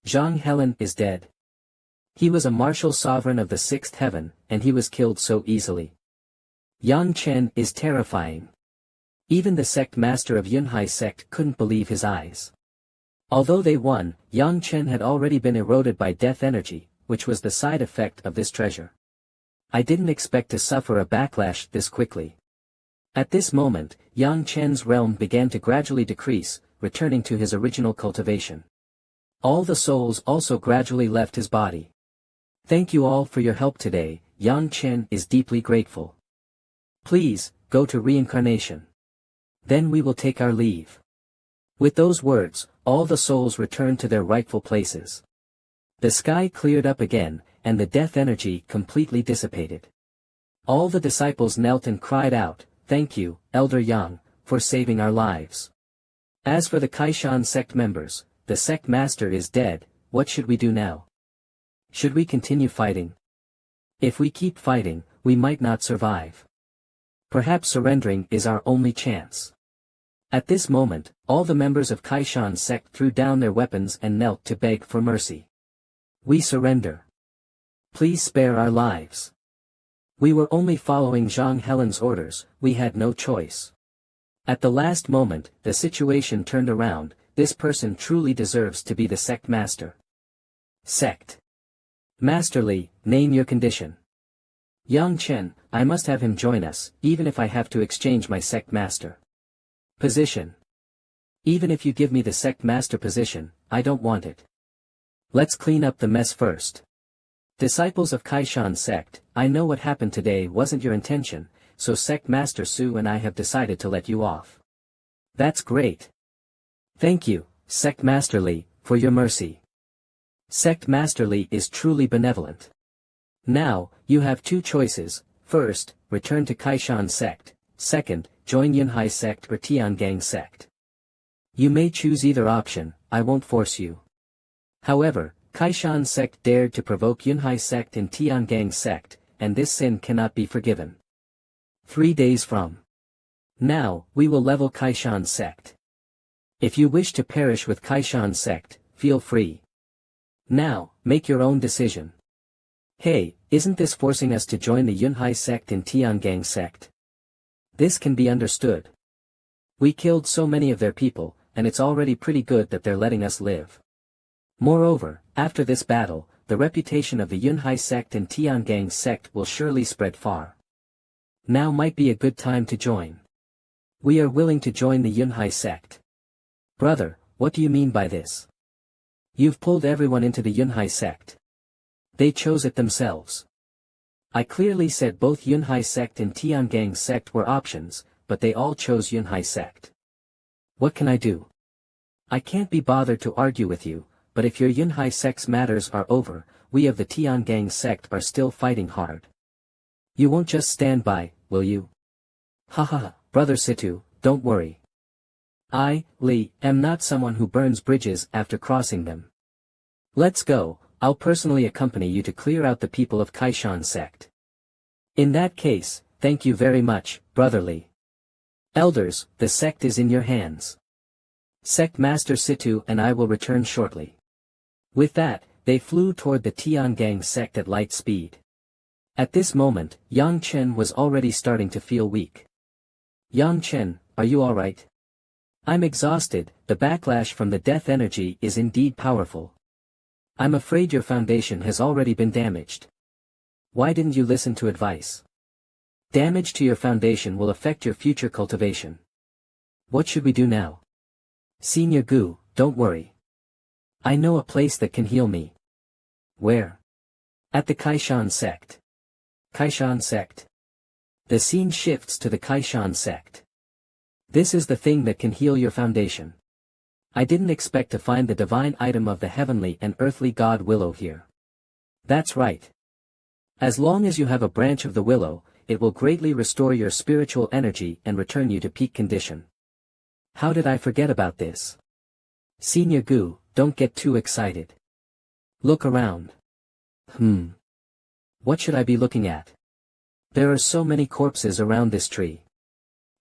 Zhang Helen is dead. He was a martial sovereign of the sixth heaven, and he was killed so easily. Yang Chen is terrifying. Even the sect master of Yunhai sect couldn't believe his eyes. Although they won, Yang Chen had already been eroded by death energy, which was the side effect of this treasure. I didn't expect to suffer a backlash this quickly. At this moment, Yang Chen's realm began to gradually decrease, returning to his original cultivation. All the souls also gradually left his body. Thank you all for your help today. Yang Chen is deeply grateful. Please, go to reincarnation. Then we will take our leave. With those words, all the souls returned to their rightful places. The sky cleared up again, and the death energy completely dissipated. All the disciples knelt and cried out, "Thank you, Elder Yang, for saving our lives." As for the Kaishan sect members, the sect master is dead. What should we do now? Should we continue fighting? If we keep fighting, we might not survive. Perhaps surrendering is our only chance. At this moment, all the members of Kaishan sect threw down their weapons and knelt to beg for mercy. We surrender. Please spare our lives. We were only following Zhang Helen's orders, we had no choice. At the last moment, the situation turned around. This person truly deserves to be the sect master. Sect Masterly, name your condition. Yang Chen, I must have him join us, even if I have to exchange my sect master. Position. Even if you give me the sect master position, I don't want it. Let's clean up the mess first. Disciples of Kaishan sect, I know what happened today wasn't your intention, so sect master Su and I have decided to let you off. That's great. Thank you, sect masterly, for your mercy. Sect masterly is truly benevolent. Now, you have two choices. First, return to Kaishan sect. Second, join Yunhai sect or Tiangang sect. You may choose either option, I won't force you. However, Kaishan sect dared to provoke Yunhai sect and Tiangang sect, and this sin cannot be forgiven. 3 days from now, we will level Kaishan sect. If you wish to perish with Kaishan sect, feel free. Now, make your own decision. Hey, isn't this forcing us to join the Yunhai sect and Tiangang sect? This can be understood. We killed so many of their people, and it's already pretty good that they're letting us live. Moreover, after this battle, the reputation of the Yunhai sect and Tiangang sect will surely spread far. Now might be a good time to join. We are willing to join the Yunhai sect. Brother, what do you mean by this? You've pulled everyone into the Yunhai sect. They chose it themselves. I clearly said both Yunhai sect and Tiangang sect were options, but they all chose Yunhai sect. What can I do? I can't be bothered to argue with you, but if your Yunhai sect's matters are over, we of the Tiangang sect are still fighting hard. You won't just stand by, will you? Haha, brother Situ, don't worry. I, Li, am not someone who burns bridges after crossing them. Let's go. I'll personally accompany you to clear out the people of Kaishan sect. In that case, thank you very much, brotherly. Elders, the sect is in your hands. Sect Master Situ and I will return shortly. With that, they flew toward the Tiangang sect at light speed. At this moment, Yang Chen was already starting to feel weak. Yang Chen, are you alright? I'm exhausted, the backlash from the death energy is indeed powerful. I'm afraid your foundation has already been damaged. Why didn't you listen to advice? Damage to your foundation will affect your future cultivation. What should we do now? Senior Gu, don't worry. I know a place that can heal me. Where? At the Kaishan sect. Kaishan sect. The scene shifts to the Kaishan sect. This is the thing that can heal your foundation. I didn't expect to find the divine item of the heavenly and earthly god willow here. That's right. As long as you have a branch of the willow, it will greatly restore your spiritual energy and return you to peak condition. How did I forget about this? Senior Gu, don't get too excited. Look around. What should I be looking at? There are so many corpses around this tree.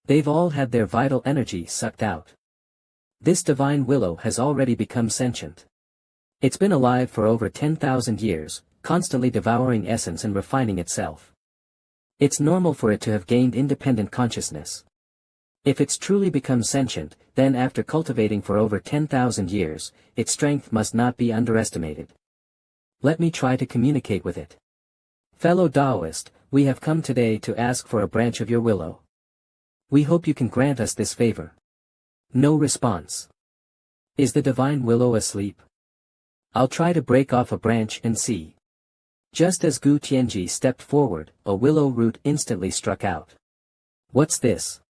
They've all had their vital energy sucked out. This divine willow has already become sentient. It's been alive for over 10,000 years, constantly devouring essence and refining itself. It's normal for it to have gained independent consciousness. If it's truly become sentient, then after cultivating for over 10,000 years, its strength must not be underestimated. Let me try to communicate with it. Fellow Taoist, we have come today to ask for a branch of your willow. We hope you can grant us this favor. No response. Is the divine willow asleep? I'll try to break off a branch and see. Just as Gu Tianji stepped forward, a willow root instantly struck out. What's this?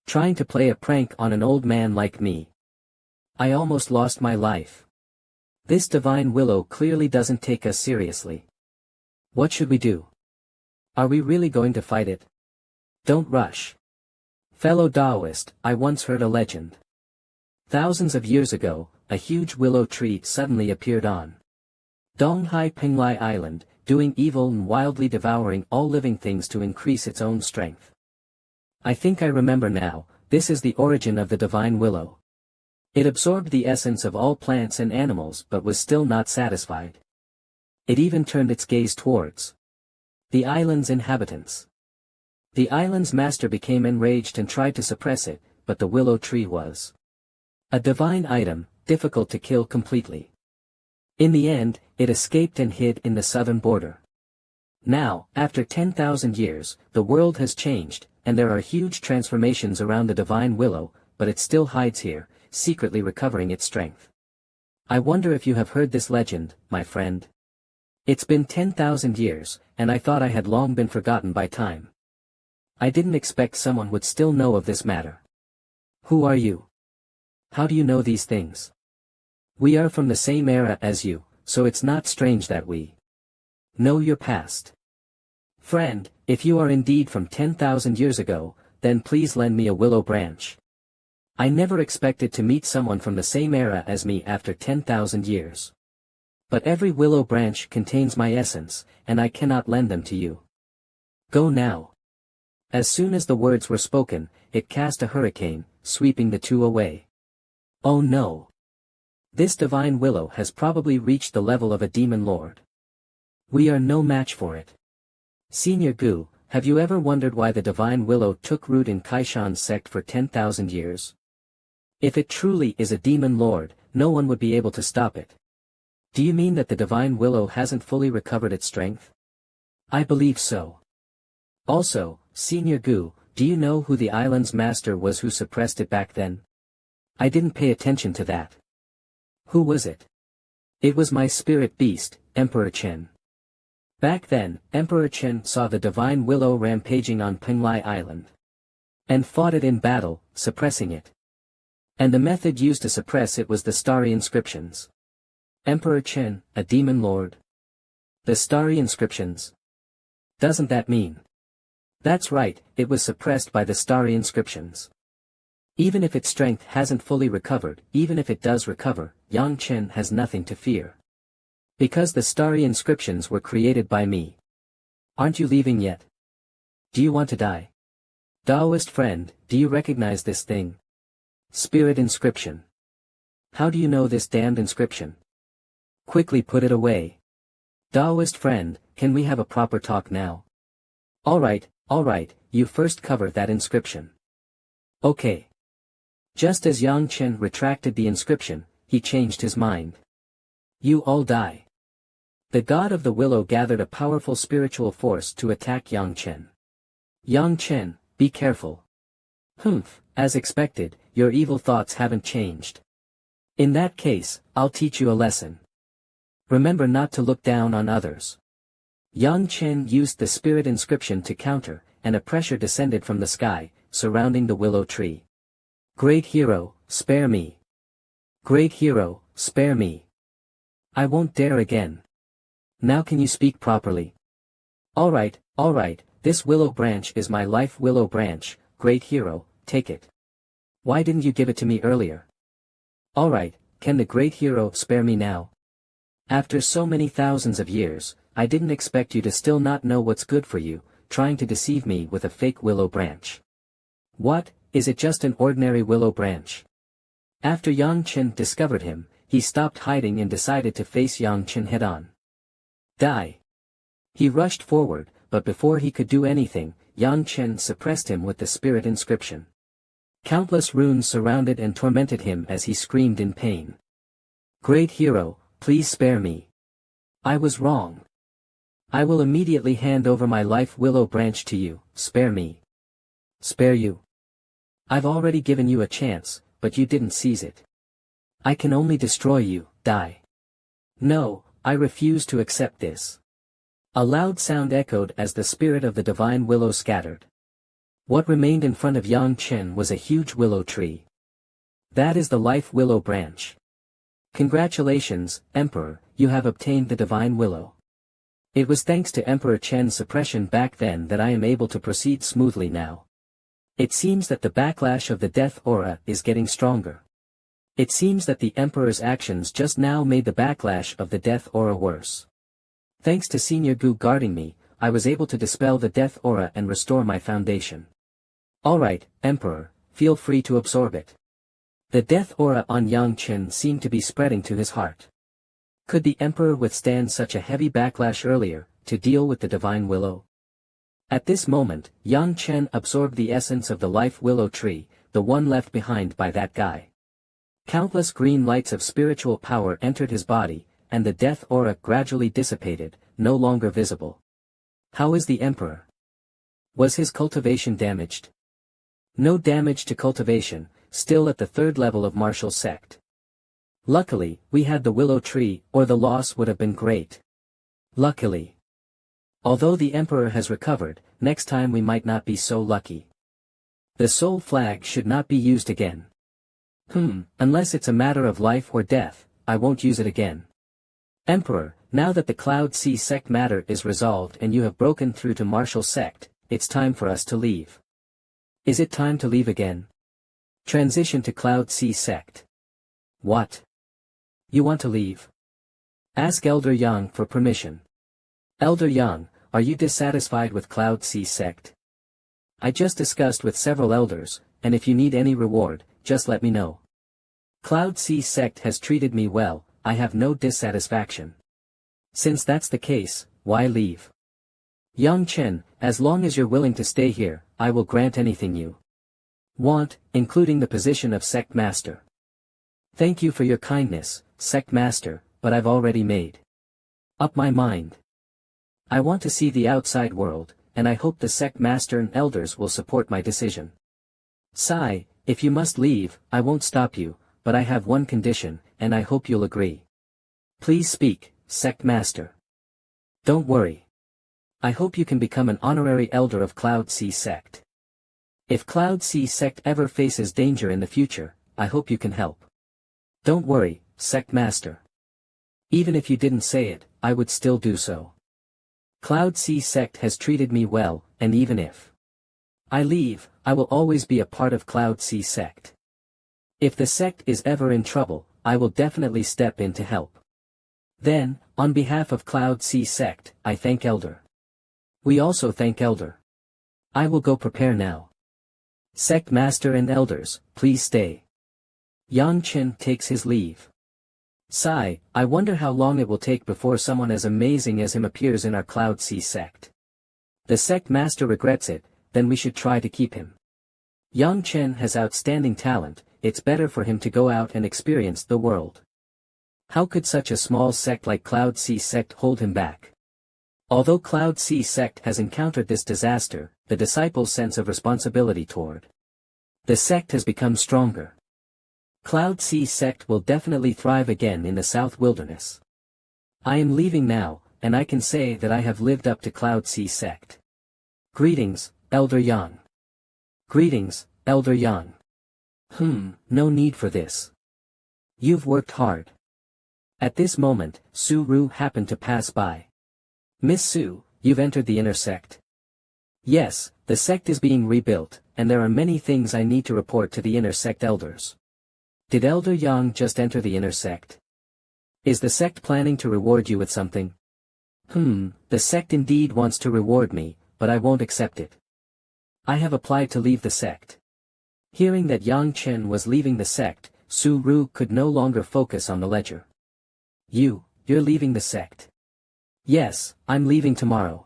Trying to play a prank on an old man like me. I almost lost my life. This divine willow clearly doesn't take us seriously. What should we do? Are we really going to fight it? Don't rush. Fellow Taoist, I once heard a legend. Thousands of years ago, a huge willow tree suddenly appeared on Donghai Penglai Island, doing evil and wildly devouring all living things to increase its own strength. I think I remember now, this is the origin of the divine willow. It absorbed the essence of all plants and animals but was still not satisfied. It even turned its gaze towards the island's inhabitants. The island's master became enraged and tried to suppress it, but the willow tree was a divine item, difficult to kill completely. In the end, it escaped and hid in the southern border. Now, after 10,000 years, the world has changed, and there are huge transformations around the divine willow, but it still hides here, secretly recovering its strength. I wonder if you have heard this legend, my friend. It's been 10,000 years, and I thought I had long been forgotten by time. I didn't expect someone would still know of this matter. Who are you? How do you know these things? We are from the same era as you, so it's not strange that we know your past. Friend, if you are indeed from 10,000 years ago, then please lend me a willow branch. I never expected to meet someone from the same era as me after 10,000 years. But every willow branch contains my essence, and I cannot lend them to you. Go now. As soon as the words were spoken, it cast a hurricane, sweeping the two away. Oh no! This divine willow has probably reached the level of a demon lord. We are no match for it. Senior Gu, have you ever wondered why the divine willow took root in Kaishan's sect for 10,000 years? If it truly is a demon lord, no one would be able to stop it. Do you mean that the divine willow hasn't fully recovered its strength? I believe so. Also, Senior Gu, do you know who the island's master was who suppressed it back then? I didn't pay attention to that. Who was it? It was my spirit beast, Emperor Chen. Back then, Emperor Chen saw the divine willow rampaging on Penglai Island. And fought it in battle, suppressing it. And the method used to suppress it was the starry inscriptions. Emperor Chen, a demon lord. The starry inscriptions. Doesn't that mean? That's right, it was suppressed by the starry inscriptions. Even if its strength hasn't fully recovered, even if it does recover, Yang Chen has nothing to fear. Because the starry inscriptions were created by me. Aren't you leaving yet? Do you want to die? Taoist friend, do you recognize this thing? Spirit inscription. How do you know this damned inscription? Quickly put it away. Taoist friend, can we have a proper talk now? Alright, you first cover that inscription. Okay. Just as Yang Chen retracted the inscription, he changed his mind. You all die. The god of the willow gathered a powerful spiritual force to attack Yang Chen. Yang Chen, be careful. Humph, as expected, your evil thoughts haven't changed. In that case, I'll teach you a lesson. Remember not to look down on others. Yang Chen used the spirit inscription to counter, and a pressure descended from the sky, surrounding the willow tree. Great hero, spare me. Great hero, spare me. I won't dare again. Now can you speak properly? Alright, this willow branch is my life willow branch, great hero, take it. Why didn't you give it to me earlier? Alright, can the great hero spare me now? After so many thousands of years, I didn't expect you to still not know what's good for you, trying to deceive me with a fake willow branch. What, is it just an ordinary willow branch? After Yang Chen discovered him, he stopped hiding and decided to face Yang Chen head-on. Die! He rushed forward, but before he could do anything, Yang Chen suppressed him with the spirit inscription. Countless runes surrounded and tormented him as he screamed in pain. Great hero, please spare me. I was wrong. I will immediately hand over my life willow branch to you, spare me. Spare you? I've already given you a chance, but you didn't seize it. I can only destroy you, die. No, I refuse to accept this. A loud sound echoed as the spirit of the divine willow scattered. What remained in front of Yang Chen was a huge willow tree. That is the life willow branch. Congratulations, Emperor, you have obtained the divine willow. It was thanks to Emperor Chen's suppression back then that I am able to proceed smoothly now. It seems that the backlash of the death aura is getting stronger. It seems that the Emperor's actions just now made the backlash of the death aura worse. Thanks to Senior Gu guarding me, I was able to dispel the death aura and restore my foundation. Alright, Emperor, feel free to absorb it. The death aura on Yang Chen seemed to be spreading to his heart. Could the Emperor withstand such a heavy backlash earlier, to deal with the divine willow? At this moment, Yang Chen absorbed the essence of the life willow tree, the one left behind by that guy. Countless green lights of spiritual power entered his body, and the death aura gradually dissipated, no longer visible. How is the Emperor? Was his cultivation damaged? No damage to cultivation, still at the third level of martial sect. Luckily, we had the willow tree, or the loss would have been great. Luckily. Although the Emperor has recovered, next time we might not be so lucky. The soul flag should not be used again. Unless it's a matter of life or death, I won't use it again. Emperor, now that the Cloud Sea sect matter is resolved and you have broken through to martial sect, it's time for us to leave. Is it time to leave again? Transition to Cloud Sea sect. What? You want to leave? Ask Elder Yang for permission. Elder Yang, are you dissatisfied with Cloud Sea sect? I just discussed with several elders, and if you need any reward, just let me know. Cloud Sea sect has treated me well, I have no dissatisfaction. Since that's the case, why leave? Yang Chen, as long as you're willing to stay here, I will grant anything you want, including the position of sect master. Thank you for your kindness, sect master, but I've already made up my mind. I want to see the outside world, and I hope the sect master and elders will support my decision. Sai, if you must leave, I won't stop you, but I have one condition, and I hope you'll agree. Please speak, sect master. Don't worry. I hope you can become an honorary elder of Cloud Sea sect. If Cloud Sea sect ever faces danger in the future, I hope you can help. Don't worry, sect master. Even if you didn't say it, I would still do so. Cloud Sea sect has treated me well, and even if I leave, I will always be a part of Cloud Sea sect. If the sect is ever in trouble, I will definitely step in to help. Then, on behalf of Cloud Sea sect, I thank Elder. We also thank Elder. I will go prepare now. Sect master and elders, please stay. Yang Chen takes his leave. Sigh, I wonder how long it will take before someone as amazing as him appears in our Cloud Sea sect. The sect master regrets it, then we should try to keep him. Yang Chen has outstanding talent, it's better for him to go out and experience the world. How could such a small sect like Cloud Sea sect hold him back? Although Cloud Sea sect has encountered this disaster, the disciples' sense of responsibility toward the sect has become stronger. Cloud Sea sect will definitely thrive again in the South Wilderness. I am leaving now, and I can say that I have lived up to Cloud Sea sect. Greetings, Elder Yang. Greetings, Elder Yang. No need for this. You've worked hard. At this moment, Su Ru happened to pass by. Miss Su, you've entered the inner sect. Yes, the sect is being rebuilt, and there are many things I need to report to the inner sect elders. Did Elder Yang just enter the inner sect? Is the sect planning to reward you with something? The sect indeed wants to reward me, but I won't accept it. I have applied to leave the sect. Hearing that Yang Chen was leaving the sect, Su-ru could no longer focus on the ledger. You're leaving the sect. Yes, I'm leaving tomorrow.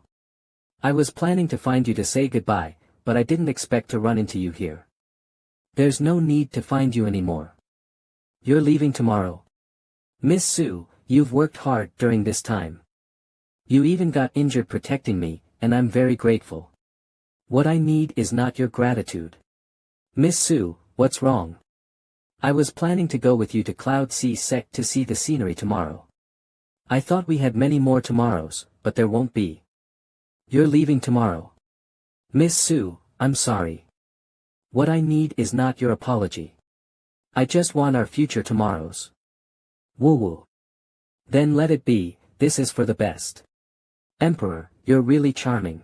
I was planning to find you to say goodbye, but I didn't expect to run into you here. There's no need to find you anymore. You're leaving tomorrow. Miss Su, you've worked hard during this time. You even got injured protecting me, and I'm very grateful. What I need is not your gratitude. Miss Su, what's wrong? I was planning to go with you to Cloud Sea Sect to see the scenery tomorrow. I thought we had many more tomorrows, but there won't be. You're leaving tomorrow. Miss Su, I'm sorry. What I need is not your apology. I just want our future tomorrows. Woo-woo. Then let it be, this is for the best. Emperor, you're really charming.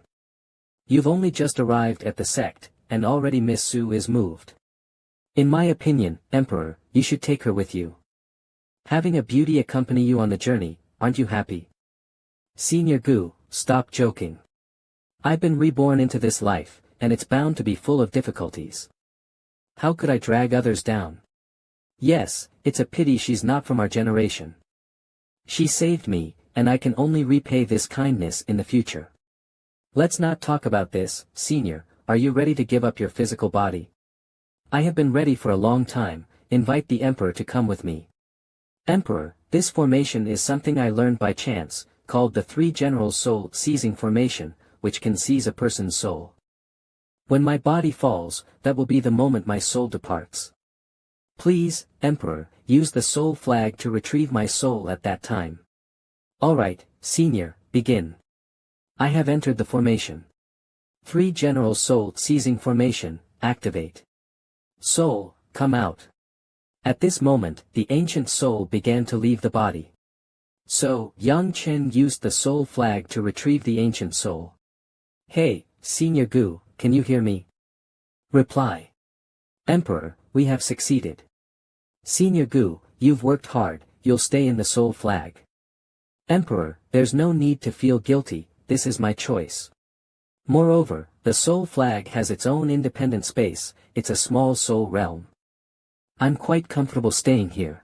You've only just arrived at the sect, and already Miss Su is moved. In my opinion, Emperor, you should take her with you. Having a beauty accompany you on the journey, aren't you happy? Senior Gu, stop joking. I've been reborn into this life, and it's bound to be full of difficulties. How could I drag others down? Yes, it's a pity she's not from our generation. She saved me, and I can only repay this kindness in the future. Let's not talk about this, Senior. Are you ready to give up your physical body? I have been ready for a long time. Invite the Emperor to come with me. Emperor, this formation is something I learned by chance, called the Three Generals Soul Seizing Formation, which can seize a person's soul. When my body falls, that will be the moment my soul departs. Please, Emperor, use the soul flag to retrieve my soul at that time. Alright, Senior, begin. I have entered the formation. Three Generals Soul Seizing Formation, activate. Soul, come out. At this moment, the ancient soul began to leave the body. So, Yang Chen used the soul flag to retrieve the ancient soul. Hey, Senior Gu, can you hear me? Reply. Emperor, we have succeeded. Senior Gu, you've worked hard, you'll stay in the soul flag. Emperor, there's no need to feel guilty, this is my choice. Moreover, the soul flag has its own independent space, it's a small soul realm. I'm quite comfortable staying here.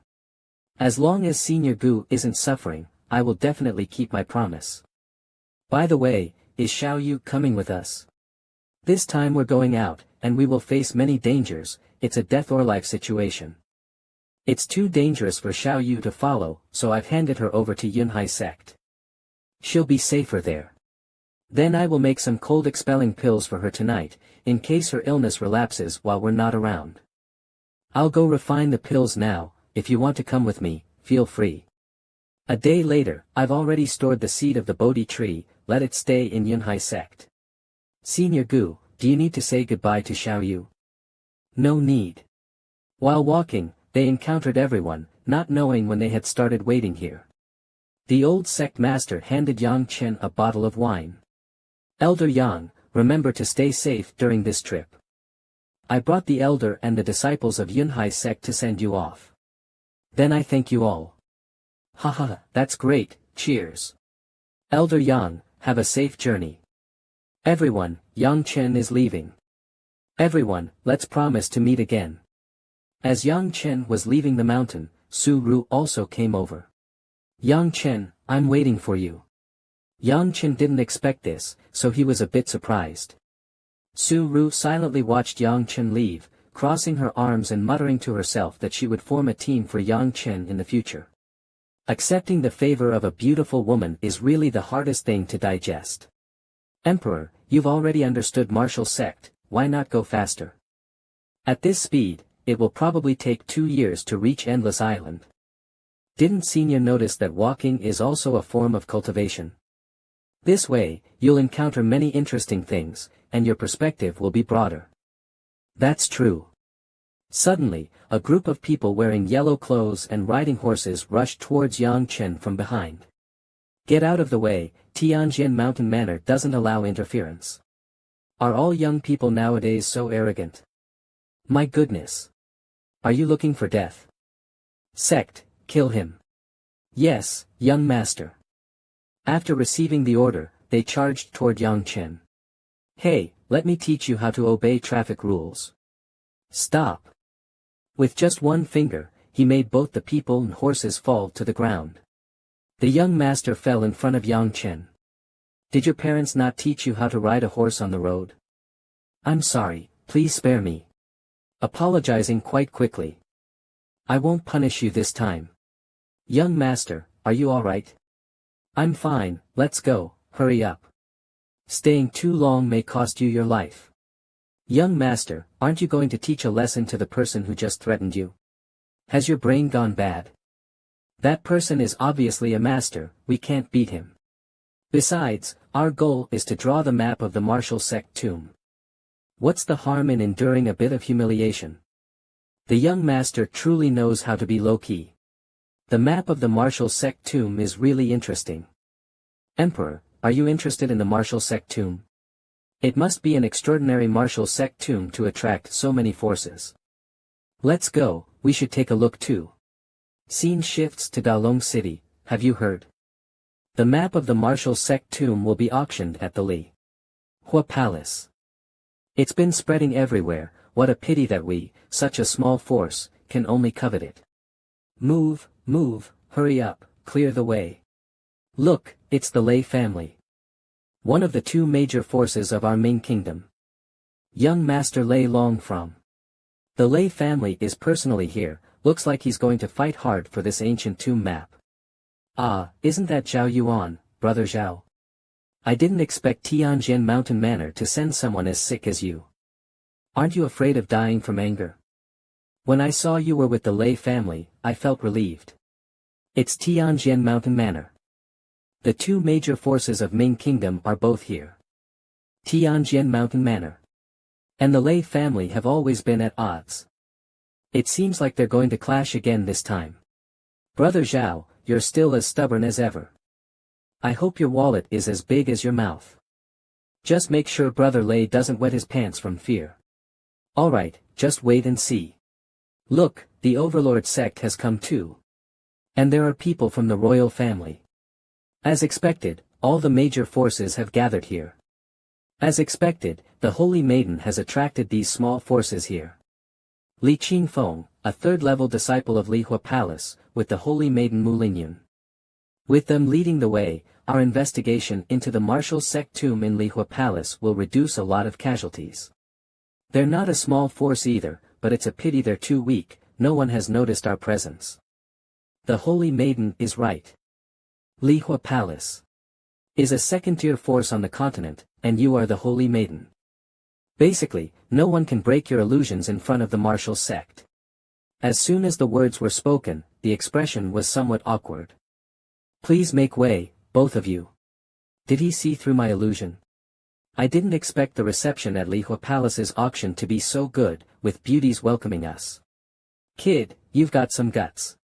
As long as Senior Gu isn't suffering, I will definitely keep my promise. By the way, is Xiao Yu coming with us? This time we're going out, and we will face many dangers, it's a death or life situation. It's too dangerous for Xiao Yu to follow, so I've handed her over to Yunhai sect. She'll be safer there. Then I will make some cold expelling pills for her tonight, in case her illness relapses while we're not around. I'll go refine the pills now, if you want to come with me, feel free. A day later, I've already stored the seed of the Bodhi tree, let it stay in Yunhai sect. Senior Gu, do you need to say goodbye to Xiao Yu? No need. While walking, they encountered everyone, not knowing when they had started waiting here. The old sect master handed Yang Chen a bottle of wine. Elder Yang, remember to stay safe during this trip. I brought the elder and the disciples of Yunhai sect to send you off. Then I thank you all. Haha, that's great, cheers. Elder Yang, have a safe journey. Everyone, Yang Chen is leaving. Everyone, let's promise to meet again. As Yang Chen was leaving the mountain, Su-ru also came over. Yang Chen, I'm waiting for you. Yang Chen didn't expect this, so he was a bit surprised. Su-ru silently watched Yang Chen leave, crossing her arms and muttering to herself that she would form a team for Yang Chen in the future. Accepting the favor of a beautiful woman is really the hardest thing to digest. Emperor, you've already understood martial sect, why not go faster? At this speed, it will probably take 2 years to reach Endless Island. Didn't Senior notice that walking is also a form of cultivation? This way, you'll encounter many interesting things, and your perspective will be broader. That's true. Suddenly, a group of people wearing yellow clothes and riding horses rushed towards Yang Chen from behind. Get out of the way, Tianjin Mountain Manor doesn't allow interference. Are all young people nowadays so arrogant? My goodness. Are you looking for death? Sect, kill him. Yes, young master. After receiving the order, they charged toward Yang Chen. Hey, let me teach you how to obey traffic rules. Stop. With just one finger, he made both the people and horses fall to the ground. The young master fell in front of Yang Chen. Did your parents not teach you how to ride a horse on the road? I'm sorry, please spare me. Apologizing quite quickly. I won't punish you this time. Young master, are you alright? I'm fine, let's go, hurry up. Staying too long may cost you your life. Young master, aren't you going to teach a lesson to the person who just threatened you? Has your brain gone bad? That person is obviously a master, we can't beat him. Besides, our goal is to draw the map of the martial sect tomb. What's the harm in enduring a bit of humiliation? The young master truly knows how to be low-key. The map of the martial sect tomb is really interesting. Emperor, are you interested in the martial sect tomb? It must be an extraordinary martial sect tomb to attract so many forces. Let's go, we should take a look too. Scene shifts to Dalong City, have you heard? The map of the martial sect tomb will be auctioned at the MANHWA Palace. It's been spreading everywhere, what a pity that we, such a small force, can only covet it. Move, move, hurry up, clear the way. Look, it's the Lei family. One of the two major forces of our Ming kingdom. Young Master Lei Long from. The Lei family is personally here, looks like he's going to fight hard for this ancient tomb map. Ah, isn't that Zhao Yuan, brother Zhao? I didn't expect Tianjin Mountain Manor to send someone as sick as you. Aren't you afraid of dying from anger? When I saw you were with the Lei family, I felt relieved. It's Tianjin Mountain Manor. The two major forces of Ming Kingdom are both here. Tianjin Mountain Manor and the Lei family have always been at odds. It seems like they're going to clash again this time. Brother Zhao, you're still as stubborn as ever. I hope your wallet is as big as your mouth. Just make sure Brother Lei doesn't wet his pants from fear. Alright, just wait and see. Look, the Overlord sect has come too. And there are people from the royal family. As expected, all the major forces have gathered here. As expected, the Holy Maiden has attracted these small forces here. Li Qingfeng, a third-level disciple of Lihua Palace, with the Holy Maiden Mu Lingyun. With them leading the way, our investigation into the martial sect tomb in Lihua Palace will reduce a lot of casualties. They're not a small force either, but it's a pity they're too weak, no one has noticed our presence. The Holy Maiden is right. Lihua Palace is a second-tier force on the continent, and you are the Holy Maiden. Basically, no one can break your illusions in front of the martial sect. As soon as the words were spoken, the expression was somewhat awkward. Please make way, both of you. Did he see through my illusion? I didn't expect the reception at Lihua Palace's auction to be so good, with beauties welcoming us. Kid, you've got some guts.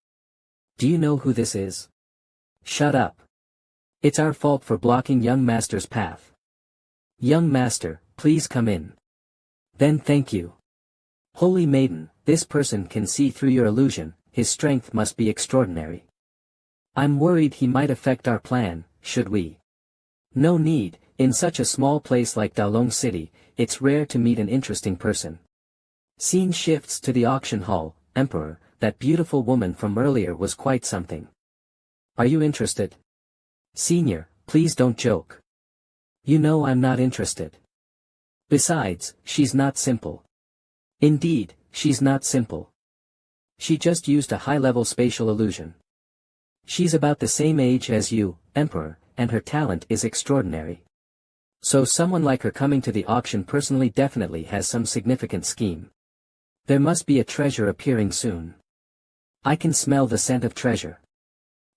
Do you know who this is? Shut up. It's our fault for blocking young master's path. Young master, please come in. Then thank you. Holy Maiden, this person can see through your illusion, his strength must be extraordinary. I'm worried he might affect our plan, should we? No need, in such a small place like Dalong City, it's rare to meet an interesting person. Scene shifts to the auction hall, Emperor, that beautiful woman from earlier was quite something. Are you interested? Senior, please don't joke. You know I'm not interested. Besides, she's not simple. Indeed, she's not simple. She just used a high-level spatial illusion. She's about the same age as you, Emperor, and her talent is extraordinary. So someone like her coming to the auction personally definitely has some significant scheme. There must be a treasure appearing soon. I can smell the scent of treasure.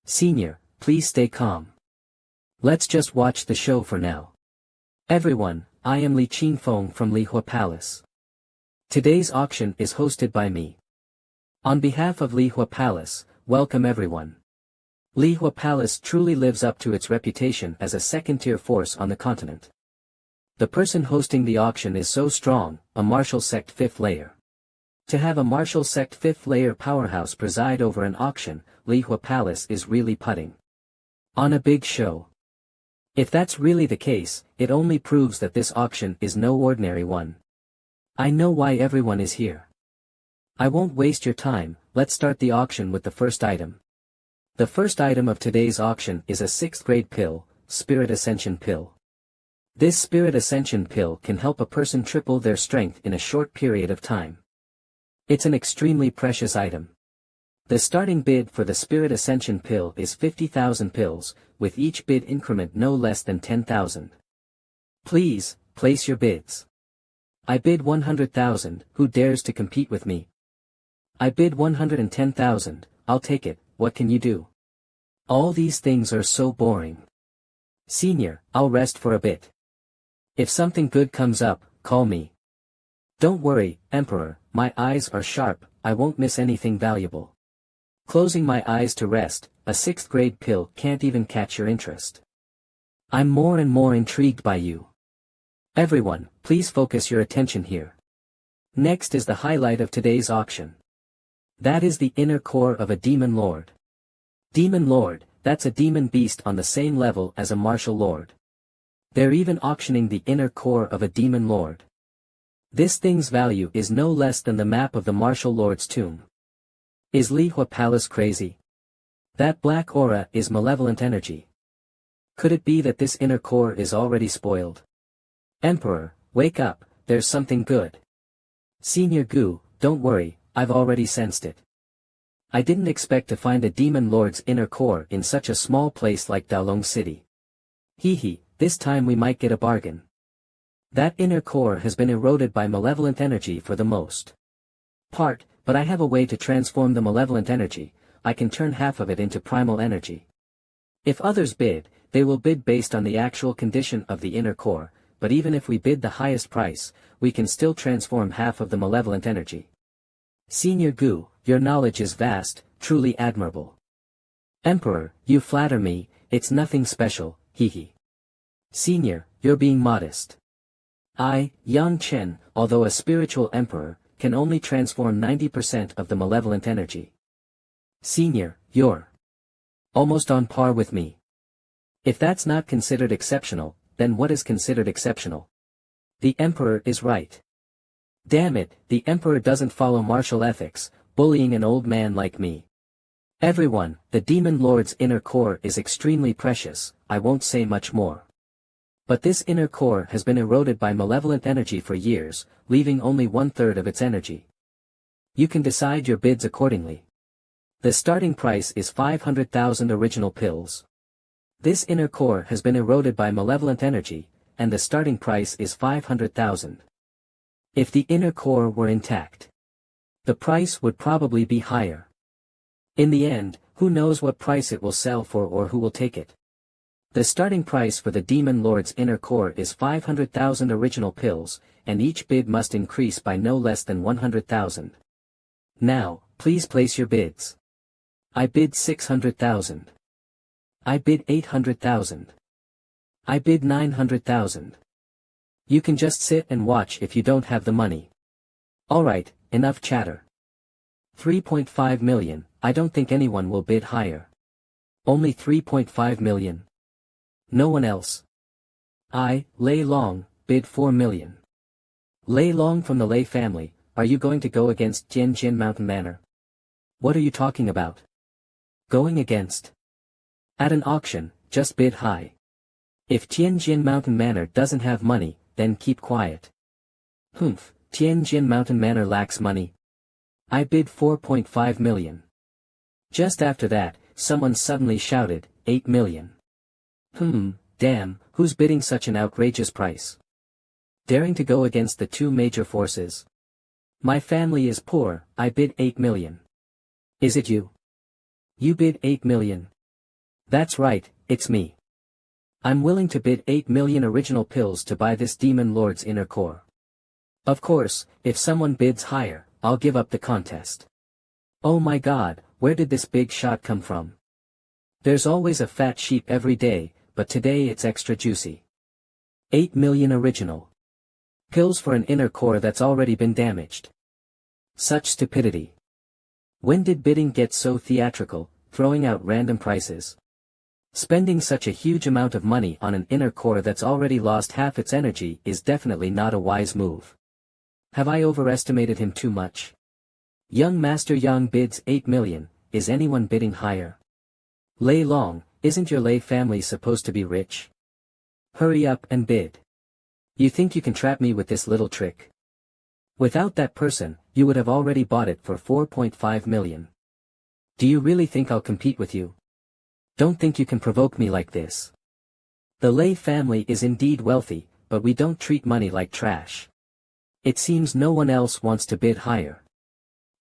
Senior, please stay calm. Let's just watch the show for now. Everyone, I am Li Qingfeng from Lihua Palace. Today's auction is hosted by me. On behalf of Lihua Palace, welcome everyone. Lihua Palace truly lives up to its reputation as a second-tier force on the continent. The person hosting the auction is so strong, a martial sect 5th layer. To have a martial sect 5th layer powerhouse preside over an auction, Lihua Palace is really putting on a big show. If that's really the case, it only proves that this auction is no ordinary one. I know why everyone is here. I won't waste your time, let's start the auction with the first item. The first item of today's auction is a 6th grade pill, Spirit Ascension Pill. This Spirit Ascension Pill can help a person triple their strength in a short period of time. It's an extremely precious item. The starting bid for the Spirit Ascension Pill is 50,000 pills, with each bid increment no less than 10,000. Please, place your bids. I bid 100,000, who dares to compete with me? I bid 110,000, I'll take it, what can you do? All these things are so boring. Senior, I'll rest for a bit. If something good comes up, call me. Don't worry, Emperor, my eyes are sharp, I won't miss anything valuable. Closing my eyes to rest, a 6th grade pill can't even catch your interest. I'm more and more intrigued by you. Everyone, please focus your attention here. Next is the highlight of today's auction. That is the inner core of a demon lord. Demon lord, that's a demon beast on the same level as a martial lord. They're even auctioning the inner core of a demon lord. This thing's value is no less than the map of the martial lord's tomb. Is Lihua Palace crazy? That black aura is malevolent energy. Could it be that this inner core is already spoiled? Emperor, wake up, there's something good. Senior Gu, don't worry, I've already sensed it. I didn't expect to find a demon lord's inner core in such a small place like Daolong City. Hee, this time we might get a bargain. That inner core has been eroded by malevolent energy for the most part, but I have a way to transform the malevolent energy. I can turn half of it into primal energy. If others bid, they will bid based on the actual condition of the inner core, but even if we bid the highest price, we can still transform half of the malevolent energy. Senior Gu, your knowledge is vast, truly admirable. Emperor, you flatter me, it's nothing special, hee. Senior, you're being modest. I, Yang Chen, although a spiritual emperor, can only transform 90% of the malevolent energy. Senior, you're almost on par with me. If that's not considered exceptional, then what is considered exceptional? The Emperor is right. Damn it, the Emperor doesn't follow martial ethics, bullying an old man like me. Everyone, the Demon Lord's inner core is extremely precious, I won't say much more. But this inner core has been eroded by malevolent energy for years, leaving only 1/3 of its energy. You can decide your bids accordingly. The starting price is 500,000 original pills. This inner core has been eroded by malevolent energy, and the starting price is 500,000. If the inner core were intact, the price would probably be higher. In the end, who knows what price it will sell for or who will take it. The starting price for the Demon Lord's inner core is 500,000 original pills, and each bid must increase by no less than 100,000. Now, please place your bids. I bid 600,000. I bid 800,000. I bid 900,000. You can just sit and watch if you don't have the money. Alright, enough chatter. 3.5 million, I don't think anyone will bid higher. Only 3.5 million. No one else. I, Lei Long, bid 4 million. Lei Long from the Lei family, are you going to go against Jianjin Mountain Manor? What are you talking about? Going against? At an auction, just bid high. If Tianjin Mountain Manor doesn't have money, then keep quiet. Humph, Tianjin Mountain Manor lacks money. I bid 4.5 million. Just after that, someone suddenly shouted, 8 million. Damn, who's bidding such an outrageous price? Daring to go against the two major forces? My family is poor, I bid 8 million. Is it you? You bid 8 million. That's right, it's me. I'm willing to bid 8 million original pills to buy this Demon Lord's inner core. Of course, if someone bids higher, I'll give up the contest. Oh my god, where did this big shot come from? There's always a fat sheep every day, but today it's extra juicy. 8 million original pills for an inner core that's already been damaged. Such stupidity. When did bidding get so theatrical, throwing out random prices? Spending such a huge amount of money on an inner core that's already lost half its energy is definitely not a wise move. Have I overestimated him too much? Young Master Yang bids 8 million, is anyone bidding higher? Lei Long, isn't your Lei family supposed to be rich? Hurry up and bid. You think you can trap me with this little trick? Without that person, you would have already bought it for 4.5 million. Do you really think I'll compete with you? Don't think you can provoke me like this. The Lei family is indeed wealthy, but we don't treat money like trash. It seems no one else wants to bid higher.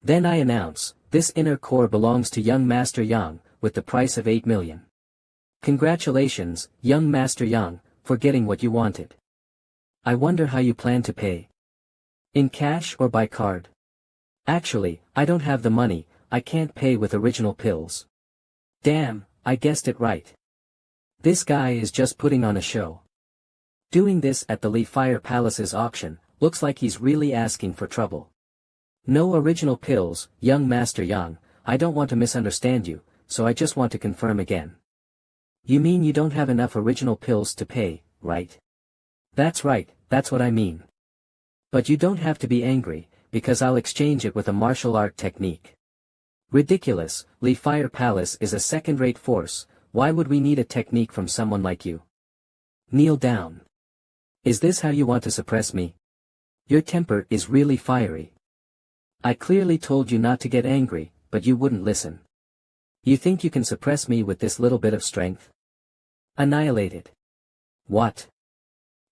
Then I announce, this inner core belongs to young Master Yang, with the price of 8 million. Congratulations, young Master Yang, for getting what you wanted. I wonder how you plan to pay. In cash or by card? Actually, I don't have the money, I can't pay with original pills. Damn, I guessed it right. This guy is just putting on a show. Doing this at the Lee Fire Palace's auction, looks like he's really asking for trouble. No original pills, young Master Yang, I don't want to misunderstand you, so I just want to confirm again. You mean you don't have enough original pills to pay, right? That's right, that's what I mean. But you don't have to be angry, because I'll exchange it with a martial art technique. Ridiculous, Lee Fire Palace is a second-rate force, why would we need a technique from someone like you? Kneel down. Is this how you want to suppress me? Your temper is really fiery. I clearly told you not to get angry, but you wouldn't listen. You think you can suppress me with this little bit of strength? Annihilated. What?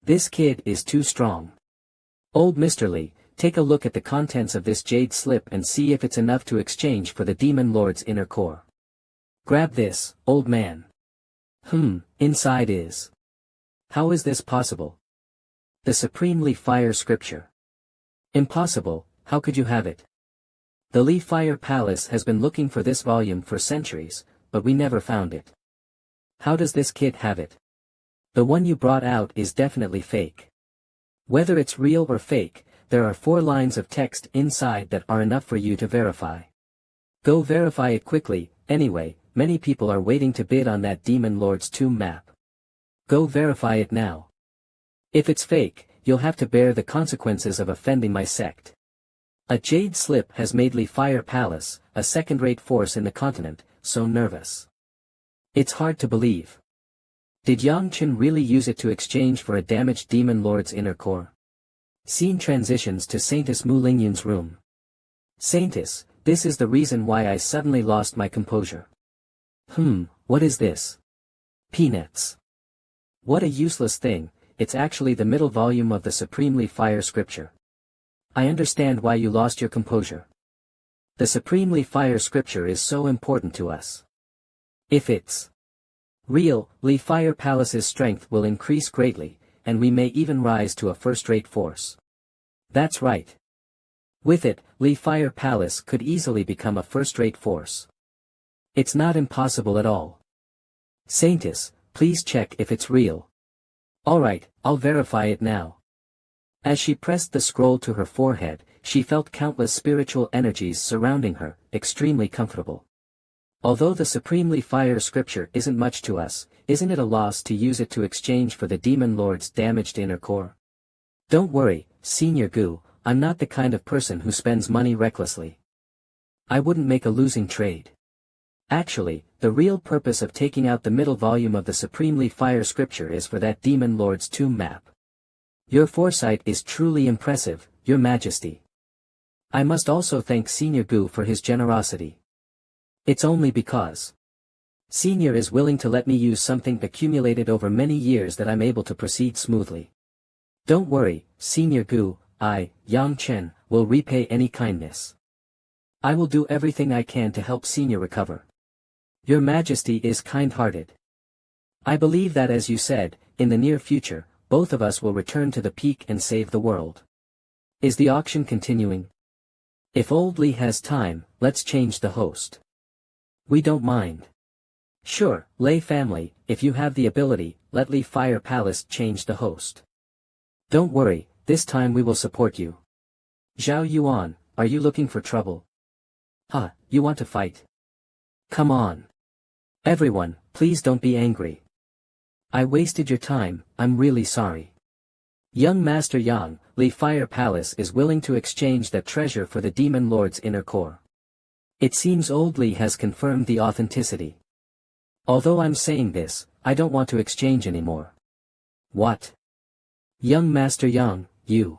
This kid is too strong. Old Mr. Lee, take a look at the contents of this jade slip and see if it's enough to exchange for the Demon Lord's inner core. Grab this, old man. Inside is. How is this possible? The supremely fire scripture. Impossible, how could you have it? The Lee Fire Palace has been looking for this volume for centuries, but we never found it. How does this kid have it? The one you brought out is definitely fake. Whether it's real or fake, there are 4 lines of text inside that are enough for you to verify. Go verify it quickly, anyway, many people are waiting to bid on that Demon Lord's tomb map. Go verify it now. If it's fake, you'll have to bear the consequences of offending my sect. A jade slip has made Lee Fire Palace, a second-rate force in the continent, so nervous. It's hard to believe. Did Yang Chen really use it to exchange for a damaged Demon Lord's inner core? Scene transitions to Saintess Mu Lingyun's room. Saintess, this is the reason why I suddenly lost my composure. What is this? Peanuts. What a useless thing, it's actually the middle volume of the Supremely Fire Scripture. I understand why you lost your composure. The Supremely Fire Scripture is so important to us. If it's real, Lee Fire Palace's strength will increase greatly, and we may even rise to a first-rate force. That's right. With it, Lee Fire Palace could easily become a first-rate force. It's not impossible at all. Saintess, please check if it's real. Alright, I'll verify it now. As she pressed the scroll to her forehead, she felt countless spiritual energies surrounding her, extremely comfortable. Although the Supremely Fire Scripture isn't much to us, isn't it a loss to use it to exchange for the Demon Lord's damaged inner core? Don't worry, Senior Gu, I'm not the kind of person who spends money recklessly. I wouldn't make a losing trade. Actually, the real purpose of taking out the middle volume of the Supremely Fire Scripture is for that Demon Lord's tomb map. Your foresight is truly impressive, Your Majesty. I must also thank Senior Gu for his generosity. It's only because Senior is willing to let me use something accumulated over many years that I'm able to proceed smoothly. Don't worry, Senior Gu, I, Yang Chen, will repay any kindness. I will do everything I can to help Senior recover. Your Majesty is kind-hearted. I believe that, as you said, in the near future, both of us will return to the peak and save the world. Is the auction continuing? If Old Lee has time, let's change the host. We don't mind. Sure, Lei family, if you have the ability, let Lee Fire Palace change the host. Don't worry, this time we will support you. Zhao Yuan, are you looking for trouble? You want to fight? Come on. Everyone, please don't be angry. I wasted your time, I'm really sorry. Young Master Yang, Li Fire Palace is willing to exchange that treasure for the Demon Lord's inner core. It seems old Li has confirmed the authenticity. Although I'm saying this, I don't want to exchange anymore. What? Young Master Yang, you.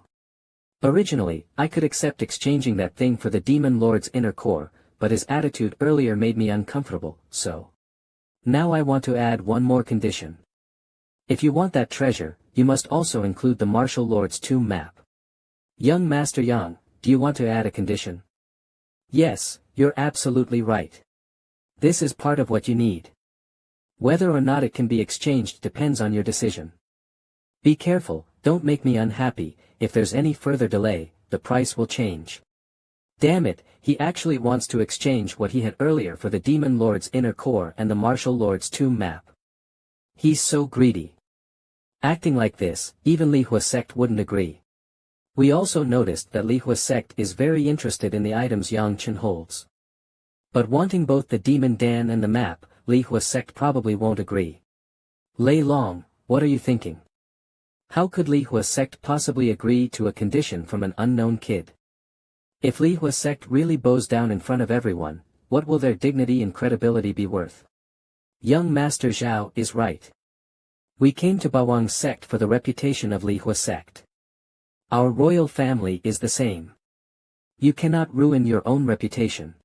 Originally, I could accept exchanging that thing for the Demon Lord's inner core, but his attitude earlier made me uncomfortable, so. Now I want to add one more condition. If you want that treasure, you must also include the Martial Lord's tomb map. Young Master Yang, do you want to add a condition? Yes, you're absolutely right. This is part of what you need. Whether or not it can be exchanged depends on your decision. Be careful, don't make me unhappy. If there's any further delay, the price will change. Damn it, he actually wants to exchange what he had earlier for the Demon Lord's inner core and the Martial Lord's tomb map. He's so greedy. Acting like this, even Li Hua sect wouldn't agree. We also noticed that Li Hua sect is very interested in the items Yang Chen holds. But wanting both the Demon Dan and the map, Li Hua sect probably won't agree. Lei Long, what are you thinking? How could Li Hua sect possibly agree to a condition from an unknown kid? If Li Hua sect really bows down in front of everyone, what will their dignity and credibility be worth? Young Master Zhao is right. We came to Bawang sect for the reputation of Li Hua sect. Our royal family is the same. You cannot ruin your own reputation.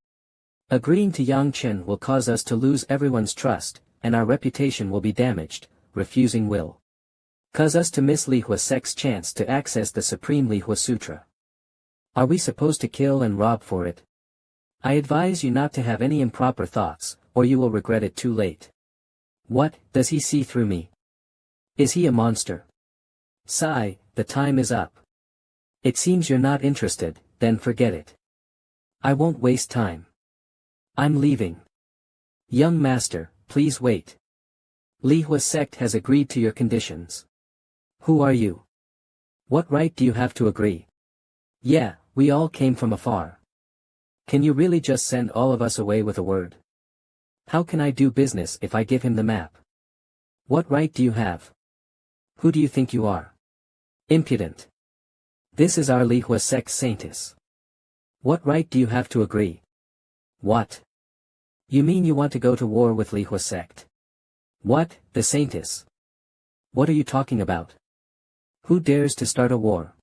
Agreeing to Yang Chen will cause us to lose everyone's trust, and our reputation will be damaged. Refusing will cause us to miss Li Hua sect's chance to access the Supreme Li Hua Sutra. Are we supposed to kill and rob for it? I advise you not to have any improper thoughts, or you will regret it too late. What, does he see through me? Is he a monster? Sigh, the time is up. It seems you're not interested, then forget it. I won't waste time. I'm leaving. Young Master, please wait. Li Hua sect has agreed to your conditions. Who are you? What right do you have to agree? Yeah, we all came from afar. Can you really just send all of us away with a word? How can I do business if I give him the map? What right do you have? Who do you think you are? Impudent. This is our Li Hua sect saintess. What right do you have to agree? What? You mean you want to go to war with Li Hua sect? What, the saintess? What are you talking about? Who dares to start a war?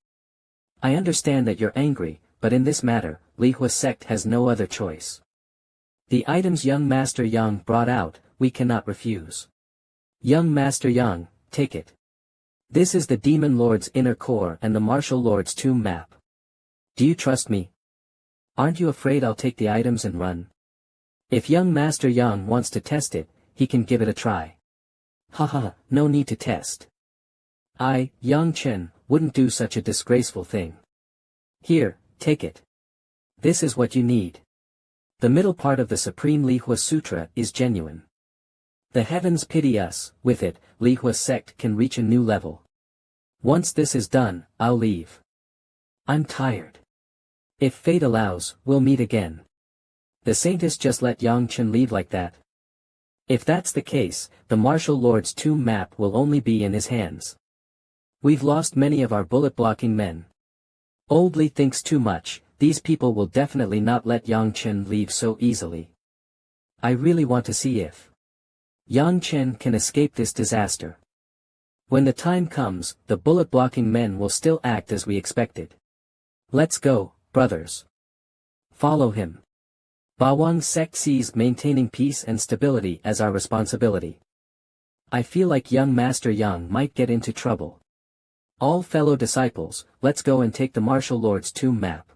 I understand that you're angry, but in this matter, Li Hua sect has no other choice. The items Young Master Yang brought out, we cannot refuse. Young Master Yang, take it. This is the Demon Lord's inner core and the Martial Lord's tomb map. Do you trust me? Aren't you afraid I'll take the items and run? If Young Master Yang wants to test it, he can give it a try. Haha, no need to test. I, Yang Chen, wouldn't do such a disgraceful thing. Here, take it. This is what you need. The middle part of the Supreme Li Hua Sutra is genuine. The heavens pity us, with it, Li Hua sect can reach a new level. Once this is done, I'll leave. I'm tired. If fate allows, we'll meet again. The saintess just let Yang Chen leave like that. If that's the case, the Martial Lord's tomb map will only be in his hands. We've lost many of our bullet-blocking men. Old Li thinks too much, these people will definitely not let Yang Chen leave so easily. I really want to see if Yang Chen can escape this disaster. When the time comes, the bullet-blocking men will still act as we expected. Let's go, brothers. Follow him. Bawang sect sees maintaining peace and stability as our responsibility. I feel like Young Master Yang might get into trouble. All fellow disciples, let's go and take the Martial Lord's tomb map.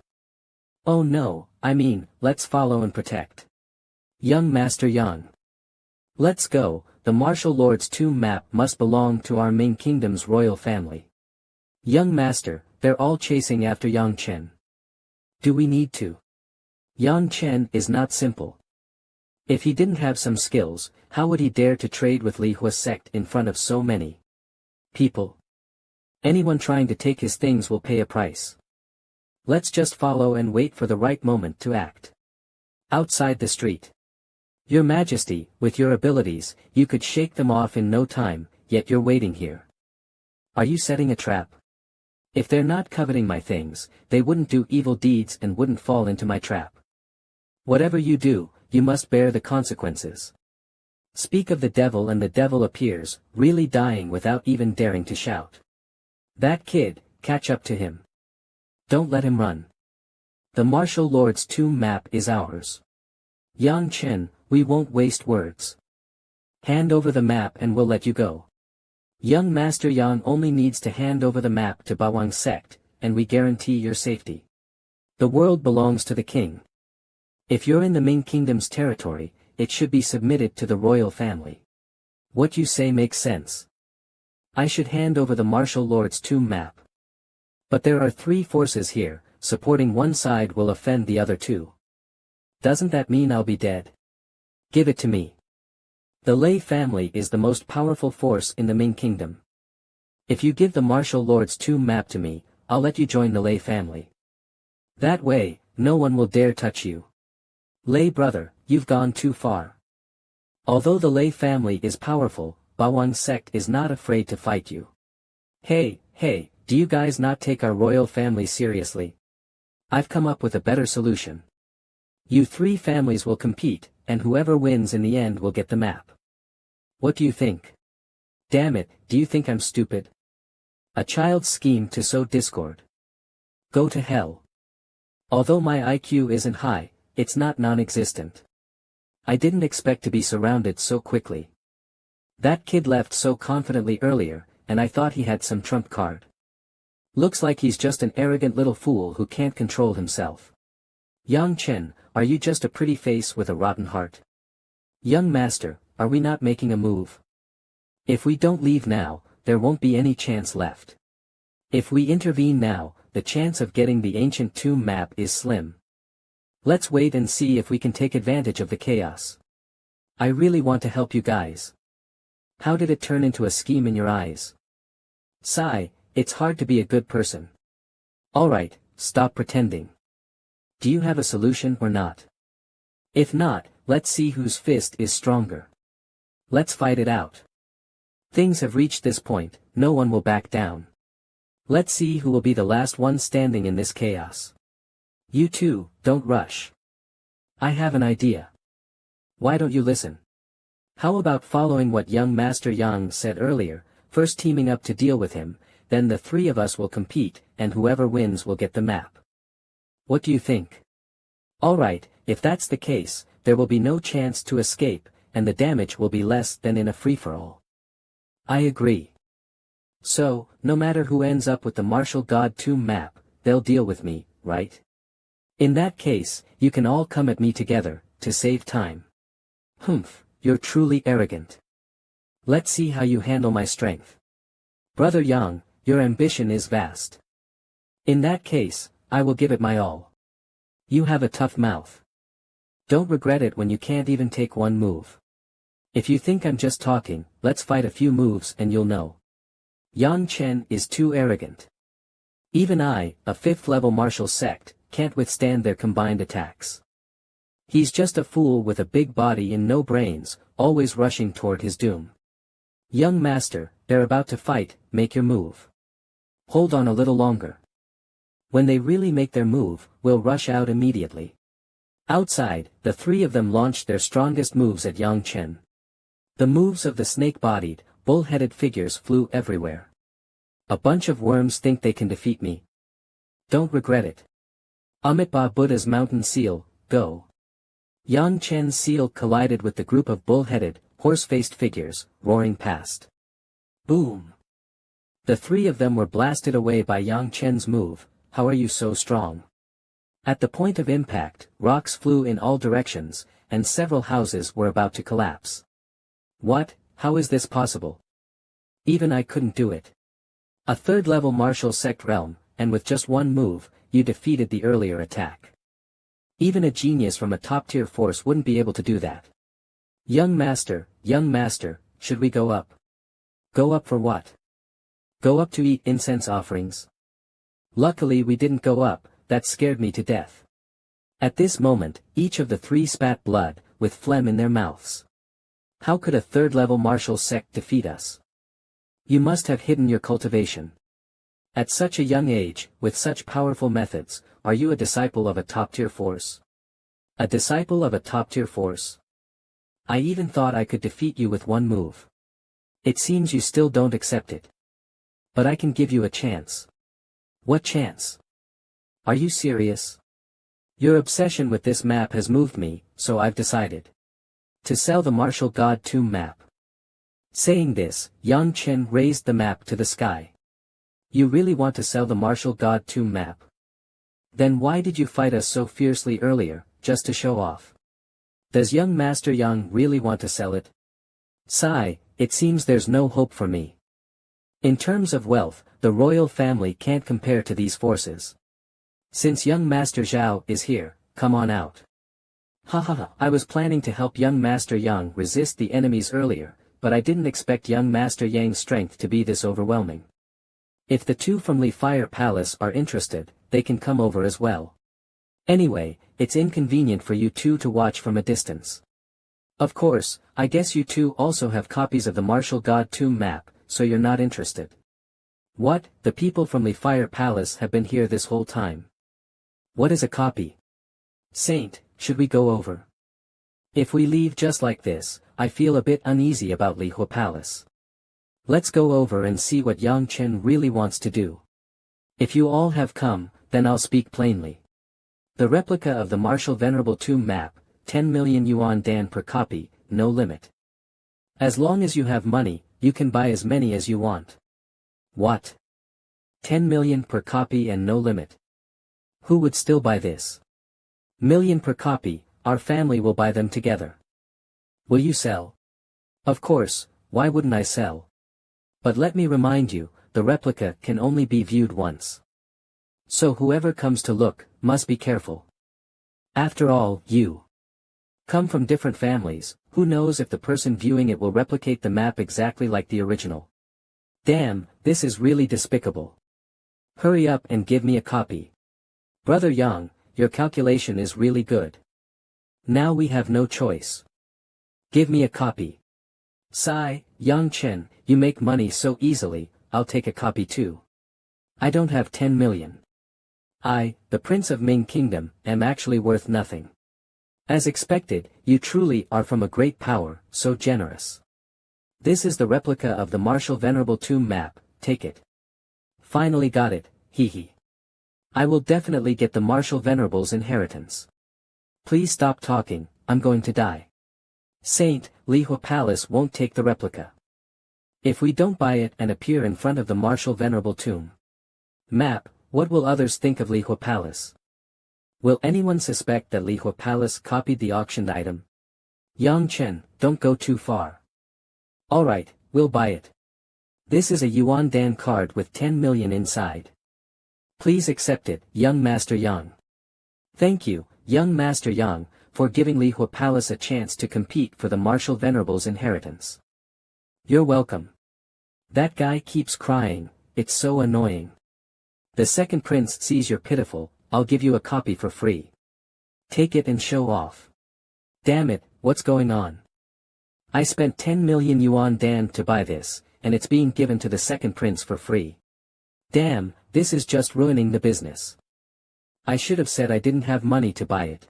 Oh no, I mean, let's follow and protect. Young Master Yang. Let's go, the Martial Lord's tomb map must belong to our Ming Kingdom's royal family. Young Master, they're all chasing after Yang Chen. Do we need to? Yang Chen is not simple. If he didn't have some skills, how would he dare to trade with Li Hua sect in front of so many people? Anyone trying to take his things will pay a price. Let's just follow and wait for the right moment to act. Outside the street. Your Majesty, with your abilities, you could shake them off in no time, yet you're waiting here. Are you setting a trap? If they're not coveting my things, they wouldn't do evil deeds and wouldn't fall into my trap. Whatever you do, you must bear the consequences. Speak of the devil and the devil appears, really dying without even daring to shout. That kid, catch up to him. Don't let him run. The martial lord's tomb map is ours. Yang Chen, we won't waste words. Hand over the map and we'll let you go. Young Master Yang only needs to hand over the map to Bawang's sect, and we guarantee your safety. The world belongs to the king. If you're in the Ming Kingdom's territory, it should be submitted to the royal family. What you say makes sense. I should hand over the martial lord's tomb map. But there are 3 forces here, supporting one side will offend the other 2. Doesn't that mean I'll be dead? Give it to me. The Lei family is the most powerful force in the Ming Kingdom. If you give the martial lord's tomb map to me, I'll let you join the Lei family. That way, no one will dare touch you. Lei brother, you've gone too far. Although the Lei family is powerful, Bawang's sect is not afraid to fight you. Hey, do you guys not take our royal family seriously? I've come up with a better solution. You 3 families will compete, and whoever wins in the end will get the map. What do you think? Damn it, do you think I'm stupid? A child's scheme to sow discord. Go to hell. Although my IQ isn't high, it's not non-existent. I didn't expect to be surrounded so quickly. That kid left so confidently earlier, and I thought he had some trump card. Looks like he's just an arrogant little fool who can't control himself. Yang Chen, are you just a pretty face with a rotten heart? Young master, are we not making a move? If we don't leave now, there won't be any chance left. If we intervene now, the chance of getting the ancient tomb map is slim. Let's wait and see if we can take advantage of the chaos. I really want to help you guys. How did it turn into a scheme in your eyes? Sigh, it's hard to be a good person. Alright, stop pretending. Do you have a solution or not? If not, let's see whose fist is stronger. Let's fight it out. Things have reached this point, no one will back down. Let's see who will be the last one standing in this chaos. You two, don't rush. I have an idea. Why don't you listen? How about following what young Master Yang said earlier, first teaming up to deal with him, then the 3 of us will compete, and whoever wins will get the map. What do you think? Alright, if that's the case, there will be no chance to escape, and the damage will be less than in a free-for-all. I agree. So, no matter who ends up with the martial god tomb map, they'll deal with me, right? In that case, you can all come at me together, to save time. Humph, you're truly arrogant. Let's see how you handle my strength. Brother Yang, your ambition is vast. In that case, I will give it my all. You have a tough mouth. Don't regret it when you can't even take one move. If you think I'm just talking, let's fight a few moves and you'll know. Yang Chen is too arrogant. Even I, a 5th-level martial sect, can't withstand their combined attacks. He's just a fool with a big body and no brains, always rushing toward his doom. Young master, they're about to fight, make your move. Hold on a little longer. When they really make their move, we'll rush out immediately. Outside, the 3 of them launched their strongest moves at Yang Chen. The moves of the snake-bodied, bull-headed figures flew everywhere. A bunch of worms think they can defeat me. Don't regret it. Amitabha Buddha's mountain seal, go. Yang Chen's seal collided with the group of bull-headed, horse-faced figures, roaring past. Boom! The 3 of them were blasted away by Yang Chen's move. How are you so strong? At the point of impact, rocks flew in all directions, and several houses were about to collapse. What? How is this possible? Even I couldn't do it. A 3rd-level martial sect realm, and with just one move, you defeated the earlier attack. Even a genius from a top-tier force wouldn't be able to do that. Young master, should we go up? Go up for what? Go up to eat incense offerings? Luckily we didn't go up, that scared me to death. At this moment, each of the 3 spat blood, with phlegm in their mouths. How could a 3rd-level martial sect defeat us? You must have hidden your cultivation. At such a young age, with such powerful methods, are you a disciple of a top-tier force? A disciple of a top-tier force? I even thought I could defeat you with one move. It seems you still don't accept it. But I can give you a chance. What chance? Are you serious? Your obsession with this map has moved me, so I've decided to sell the Martial God Tomb map. Saying this, Yang Chen raised the map to the sky. You really want to sell the Martial God Tomb map? Then why did you fight us so fiercely earlier, just to show off? Does young Master Yang really want to sell it? Sigh, it seems there's no hope for me. In terms of wealth, the royal family can't compare to these forces. Since young Master Zhao is here, come on out. Hahaha, I was planning to help young Master Yang resist the enemies earlier, but I didn't expect young Master Yang's strength to be this overwhelming. If the two from Li Fire Palace are interested, they can come over as well. Anyway, it's inconvenient for you two to watch from a distance. Of course, I guess you two also have copies of the Martial God Tomb map, so you're not interested. What, the people from Li Fire Palace have been here this whole time? What is a copy? Saint, should we go over? If we leave just like this, I feel a bit uneasy about Li Hua Palace. Let's go over and see what Yang Chen really wants to do. If you all have come, then I'll speak plainly. The replica of the Martial Venerable Tomb map, 10 million yuan dan per copy, no limit. As long as you have money, you can buy as many as you want. What? 10 million per copy and no limit. Who would still buy this? Million per copy, our family will buy them together. Will you sell? Of course, why wouldn't I sell? But let me remind you, the replica can only be viewed once. So whoever comes to look, must be careful. After all, you come from different families, who knows if the person viewing it will replicate the map exactly like the original. Damn, this is really despicable. Hurry up and give me a copy. Brother Yang, your calculation is really good. Now we have no choice. Give me a copy. Sigh, Yang Chen, you make money so easily, I'll take a copy too. I don't have 10 million. I, the Prince of Ming Kingdom, am actually worth nothing. As expected, you truly are from a great power, so generous. This is the replica of the Martial Venerable Tomb map, take it. Finally got it, hee hee. I will definitely get the Martial Venerable's inheritance. Please stop talking, I'm going to die. Saint, Li Hua Palace won't take the replica. If we don't buy it and appear in front of the Martial Venerable Tomb map, what will others think of Li Hua Palace? Will anyone suspect that Li Hua Palace copied the auctioned item? Yang Chen, don't go too far. Alright, we'll buy it. This is a Yuan Dan card with 10 million inside. Please accept it, young Master Yang. Thank you, young Master Yang, for giving Li Hua Palace a chance to compete for the Martial Venerable's inheritance. You're welcome. That guy keeps crying, it's so annoying. The second prince sees you're pitiful, I'll give you a copy for free. Take it and show off. Damn it, what's going on? I spent 10 million yuan dan to buy this, and it's being given to the second prince for free. Damn, this is just ruining the business. I should have said I didn't have money to buy it.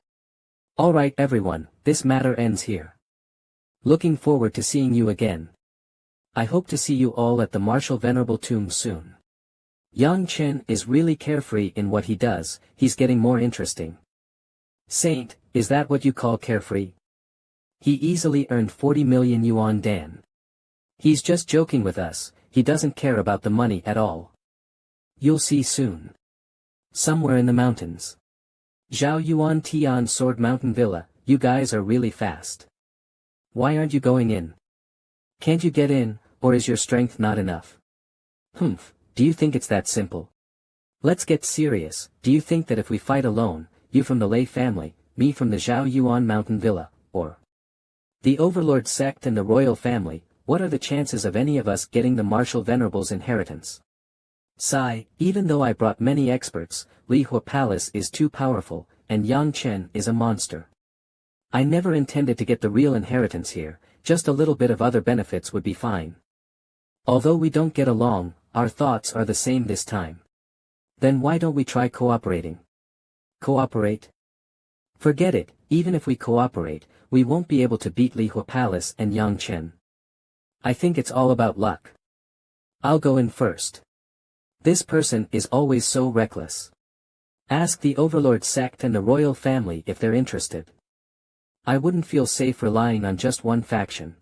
Alright everyone, this matter ends here. Looking forward to seeing you again. I hope to see you all at the Martial Venerable Tomb soon. Yang Chen is really carefree in what he does, he's getting more interesting. Saint, is that what you call carefree? He easily earned 40 million yuan dan. He's just joking with us, he doesn't care about the money at all. You'll see soon. Somewhere in the mountains. Zhao Yuan Tian Sword Mountain Villa, you guys are really fast. Why aren't you going in? Can't you get in, or is your strength not enough? Humph, do you think it's that simple? Let's get serious, do you think that if we fight alone, you from the Lei family, me from the Zhao Yuan Mountain Villa, or the Overlord sect and the royal family, what are the chances of any of us getting the Martial Venerable's inheritance? Sigh, even though I brought many experts, Li Hua Palace is too powerful, and Yang Chen is a monster. I never intended to get the real inheritance here, just a little bit of other benefits would be fine. Although we don't get along, our thoughts are the same this time. Then why don't we try cooperating? Cooperate? Forget it, even if we cooperate, we won't be able to beat Lihua Palace and Yang Chen. I think it's all about luck. I'll go in first. This person is always so reckless. Ask the Overlord sect and the royal family if they're interested. I wouldn't feel safe relying on just one faction.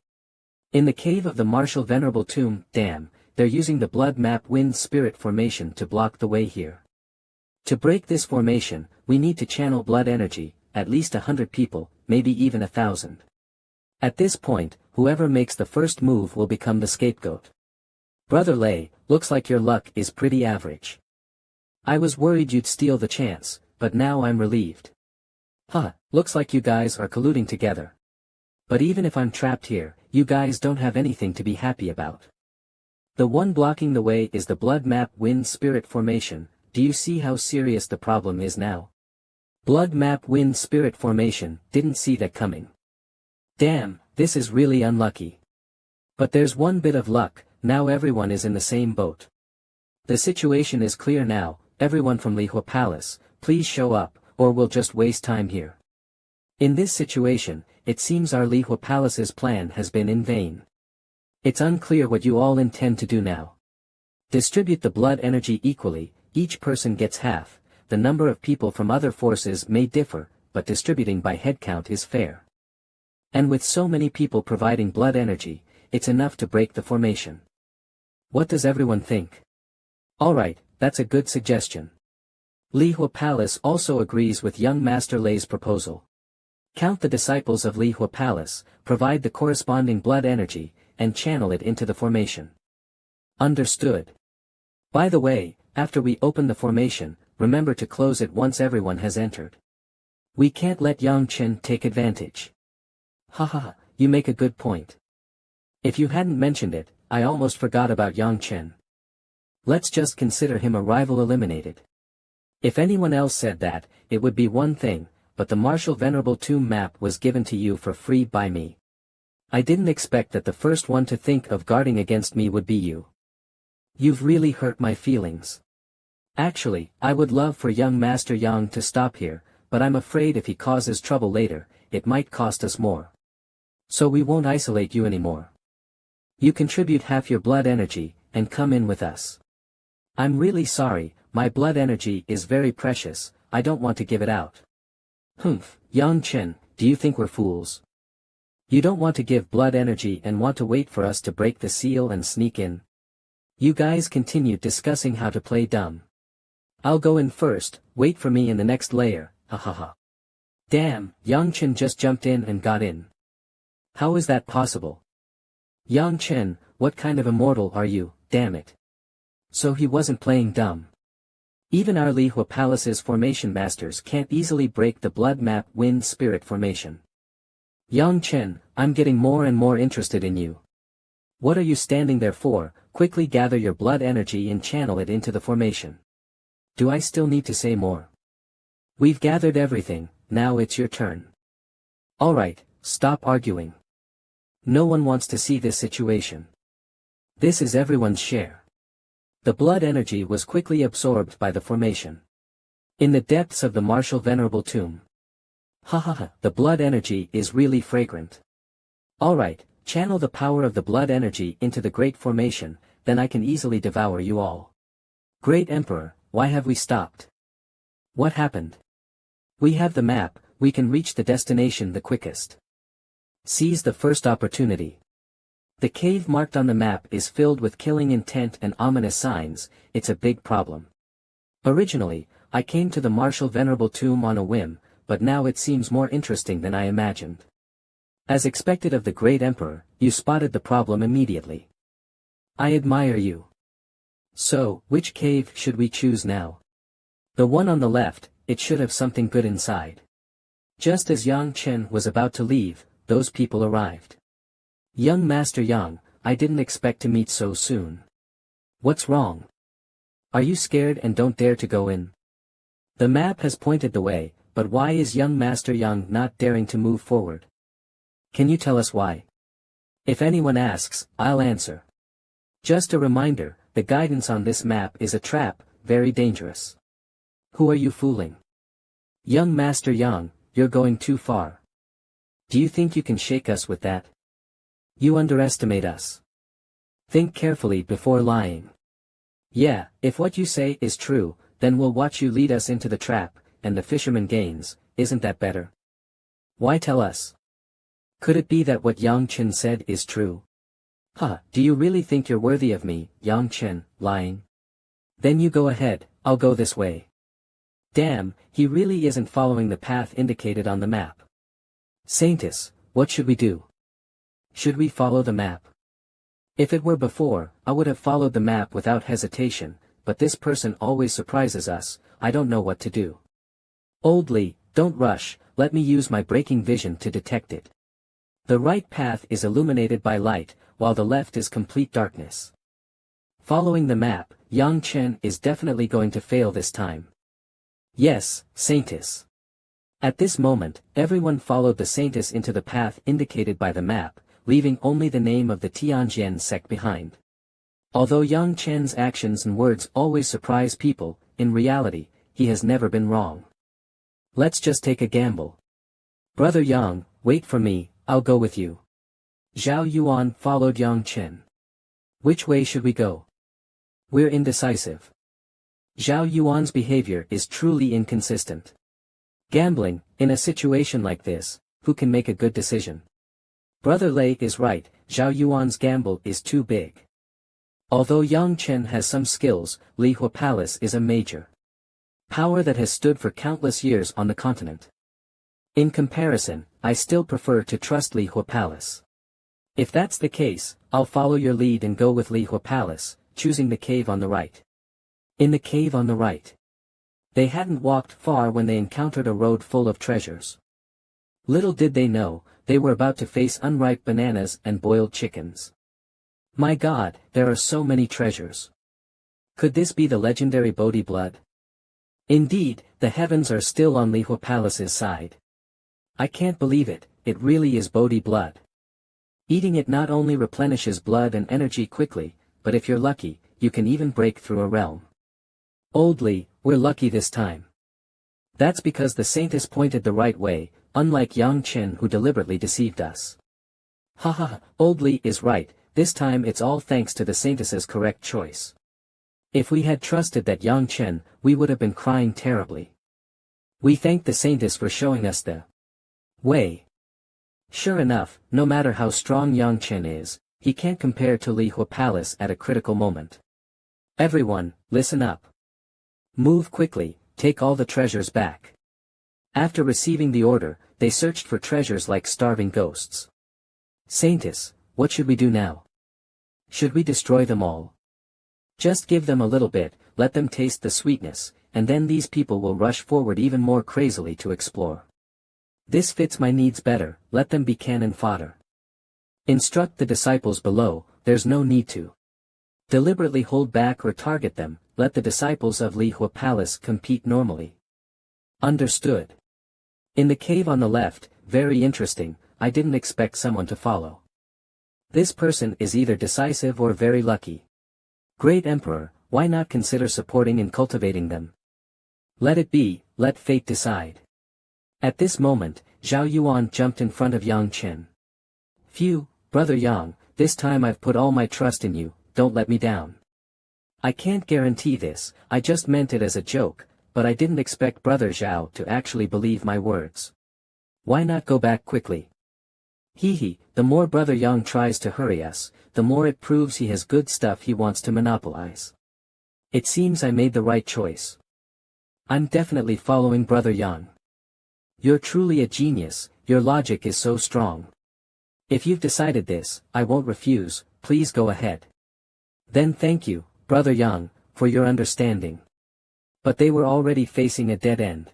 In the cave of the Martial Venerable Tomb, damn, they're using the Blood Map Wind Spirit formation to block the way here. To break this formation, we need to channel blood energy, at least 100 people, maybe even 1,000. At this point, whoever makes the first move will become the scapegoat. Brother Lei, looks like your luck is pretty average. I was worried you'd steal the chance, but now I'm relieved. Huh, looks like you guys are colluding together. But even if I'm trapped here, you guys don't have anything to be happy about. The one blocking the way is the Blood Map Wind Spirit formation. Do you see how serious the problem is now? Blood Map Wind Spirit formation, didn't see that coming. Damn, this is really unlucky. But there's one bit of luck, now everyone is in the same boat. The situation is clear now, everyone from Lihua Palace, please show up, or we'll just waste time here. In this situation, it seems our Lihua Palace's plan has been in vain. It's unclear what you all intend to do now. Distribute the blood energy equally, each person gets half, the number of people from other forces may differ, but distributing by headcount is fair. And with so many people providing blood energy, it's enough to break the formation. What does everyone think? Alright, that's a good suggestion. Lihua Palace also agrees with young Master Lei's proposal. Count the disciples of Lihua Palace, provide the corresponding blood energy, and channel it into the formation. Understood. By the way, after we open the formation, remember to close it once everyone has entered. We can't let Yang Chen take advantage. Haha, you make a good point. If you hadn't mentioned it, I almost forgot about Yang Chen. Let's just consider him a rival eliminated. If anyone else said that, it would be one thing, but the Martial Venerable Tomb map was given to you for free by me. I didn't expect that the first one to think of guarding against me would be you. You've really hurt my feelings. Actually, I would love for young Master Yang to stop here, but I'm afraid if he causes trouble later, it might cost us more. So we won't isolate you anymore. You contribute half your blood energy, and come in with us. I'm really sorry, my blood energy is very precious, I don't want to give it out. Humph, Yang Chen, do you think we're fools? You don't want to give blood energy and want to wait for us to break the seal and sneak in? You guys continued discussing how to play dumb. I'll go in first, wait for me in the next layer, hahaha. Damn, Yang Chen just jumped in and got in. How is that possible? Yang Chen, what kind of immortal are you, damn it. So he wasn't playing dumb. Even our Lihua Palace's formation masters can't easily break the Blood Map Wind Spirit formation. Yang Chen, I'm getting more and more interested in you. What are you standing there for? Quickly gather your blood energy and channel it into the formation. Do I still need to say more? We've gathered everything, now it's your turn. Alright, stop arguing. No one wants to see this situation. This is everyone's share. The blood energy was quickly absorbed by the formation. In the depths of the Martial Venerable Tomb. Hahaha, the blood energy is really fragrant. Alright, channel the power of the blood energy into the Great Formation, then I can easily devour you all. Great Emperor, why have we stopped? What happened? We have the map, we can reach the destination the quickest. Seize the first opportunity. The cave marked on the map is filled with killing intent and ominous signs, it's a big problem. Originally, I came to the Martial Venerable Tomb on a whim, but now it seems more interesting than I imagined. As expected of the Great Emperor, you spotted the problem immediately. I admire you. So, which cave should we choose now? The one on the left, it should have something good inside. Just as Yang Chen was about to leave, those people arrived. Young Master Yang, I didn't expect to meet so soon. What's wrong? Are you scared and don't dare to go in? The map has pointed the way, but why is young Master Yang not daring to move forward? Can you tell us why? If anyone asks, I'll answer. Just a reminder, the guidance on this map is a trap, very dangerous. Who are you fooling? Young Master Yang, you're going too far. Do you think you can shake us with that? You underestimate us. Think carefully before lying. Yeah, if what you say is true, then we'll watch you lead us into the trap, and the fisherman gains, isn't that better? Why tell us? Could it be that what Yang Chen said is true? Huh, do you really think you're worthy of me, Yang Chen, lying? Then you go ahead, I'll go this way. Damn, he really isn't following the path indicated on the map. Saintess, what should we do? Should we follow the map? If it were before, I would have followed the map without hesitation, but this person always surprises us, I don't know what to do. Old Li, don't rush, let me use my breaking vision to detect it. The right path is illuminated by light, while the left is complete darkness. Following the map, Yang Chen is definitely going to fail this time. Yes, Saintess. At this moment, everyone followed the Saintess into the path indicated by the map, leaving only the name of the Tianjian sect behind. Although Yang Chen's actions and words always surprise people, in reality, he has never been wrong. Let's just take a gamble. Brother Yang, wait for me, I'll go with you. Zhao Yuan followed Yang Chen. Which way should we go? We're indecisive. Zhao Yuan's behavior is truly inconsistent. Gambling, in a situation like this, who can make a good decision? Brother Lei is right, Zhao Yuan's gamble is too big. Although Yang Chen has some skills, Lihua Palace is a major power that has stood for countless years on the continent. In comparison, I still prefer to trust Lihua Palace. If that's the case, I'll follow your lead and go with Lihua Palace, choosing the cave on the right. In the cave on the right. They hadn't walked far when they encountered a road full of treasures. Little did they know, they were about to face unripe bananas and boiled chickens. My God, there are so many treasures. Could this be the legendary Bodhi blood? Indeed, the heavens are still on Lihua Palace's side. I can't believe it, it really is Bodhi blood. Eating it not only replenishes blood and energy quickly, but if you're lucky, you can even break through a realm. Old Li, we're lucky this time. That's because the Saintess pointed the right way, unlike Yang Chen who deliberately deceived us. Haha, Old Li is right, this time it's all thanks to the Saintess's correct choice. If we had trusted that Yang Chen, we would have been crying terribly. We thank the Saintess for showing us the way. Sure enough, no matter how strong Yang Chen is, he can't compare to Lihua Palace at a critical moment. Everyone, listen up. Move quickly, take all the treasures back. After receiving the order, they searched for treasures like starving ghosts. Saintess, what should we do now? Should we destroy them all? Just give them a little bit, let them taste the sweetness, and then these people will rush forward even more crazily to explore. This fits my needs better, let them be cannon fodder. Instruct the disciples below, there's no need to deliberately hold back or target them, let the disciples of Lihua Palace compete normally. Understood. In the cave on the left, very interesting, I didn't expect someone to follow. This person is either decisive or very lucky. Great Emperor, why not consider supporting and cultivating them? Let it be, let fate decide. At this moment, Zhao Yuan jumped in front of Yang Chen. Phew, Brother Yang, this time I've put all my trust in you, don't let me down. I can't guarantee this, I just meant it as a joke, but I didn't expect Brother Zhao to actually believe my words. Why not go back quickly? Hee, the more Brother Yang tries to hurry us, the more it proves he has good stuff he wants to monopolize. It seems I made the right choice. I'm definitely following Brother Yang. You're truly a genius, your logic is so strong. If you've decided this, I won't refuse, please go ahead. Then thank you, Brother Yang, for your understanding. But they were already facing a dead end.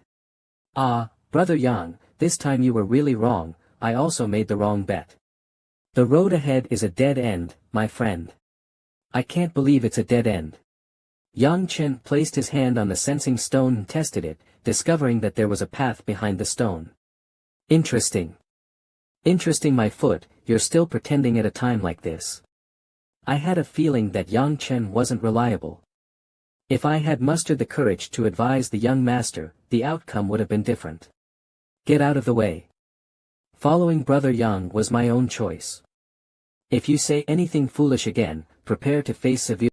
Ah, Brother Yang, this time you were really wrong, I also made the wrong bet. The road ahead is a dead end, my friend. I can't believe it's a dead end. Yang Chen placed his hand on the sensing stone and tested it, discovering that there was a path behind the stone. Interesting. Interesting my foot, you're still pretending at a time like this. I had a feeling that Yang Chen wasn't reliable. If I had mustered the courage to advise the young master, the outcome would have been different. Get out of the way. Following Brother Yang was my own choice. If you say anything foolish again, prepare to face severe